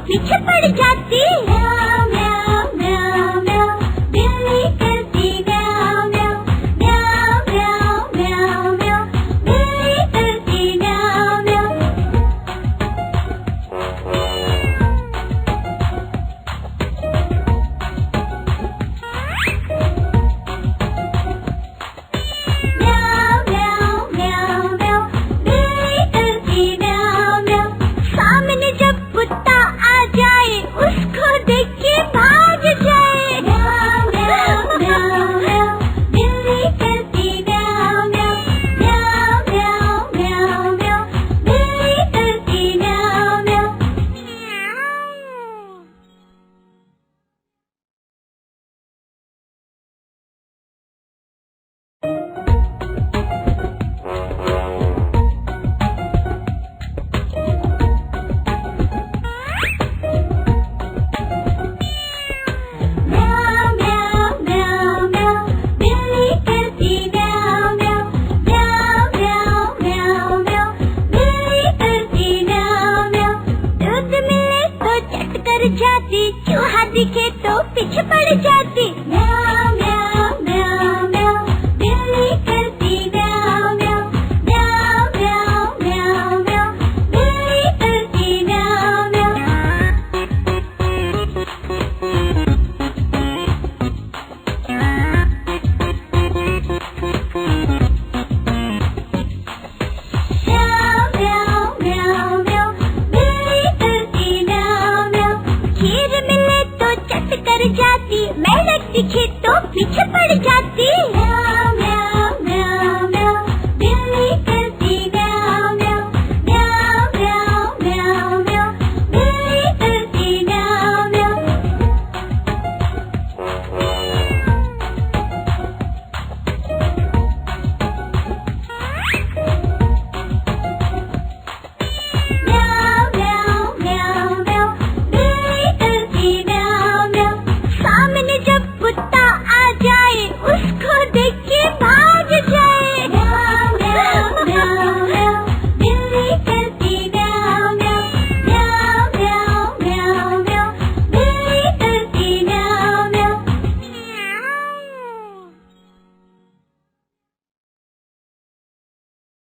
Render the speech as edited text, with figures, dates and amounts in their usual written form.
पीछे पड़ जाती। म्याऊ म्याऊ म्याऊ म्याऊ बिल्ली करती म्याऊ म्याऊ म्याऊ म्याऊ म्याऊ म्याऊ बिल्ली करती म्याऊ म्याऊ। म्याऊ म्याऊ म्याऊ म्याऊ बिल्ली करती म्याऊ म्याऊ। सामने जब कुत्ता आ जाए उसको देख के भाग जाए। म्याऊ म्याऊ म्याऊ म्याऊ बिल्ली करती म्याऊ म्याऊ म्याऊ म्याऊ म्याऊ म्याऊ बिल्ली करती म्याऊ म्याऊ। म्याऊ म्याऊ म्याऊ म्याऊ बिल्ली करती म्याऊ म्याऊ म्याऊ म्याऊ म्याऊ म्याऊ बिल्ली करती म्याऊ म्याऊ। दूध मिले तो चट कर जाती, चूहा दिखे तो पीछे पड़ जाती। म्याऊ म्याऊ म्याऊ म्याऊ बिल्ली करती म्याऊ म्याऊ म्याऊ म्याऊ म्याऊ म्याऊ बिल्ली करती म्याऊ म्याऊ। म्याऊ म्याऊ म्याऊ म्याऊ बिल्ली करती म्याऊ म्याऊ। खीर मिले तो चट कर जाती, मेंढक दिखे तो पीछे पड़ जाती।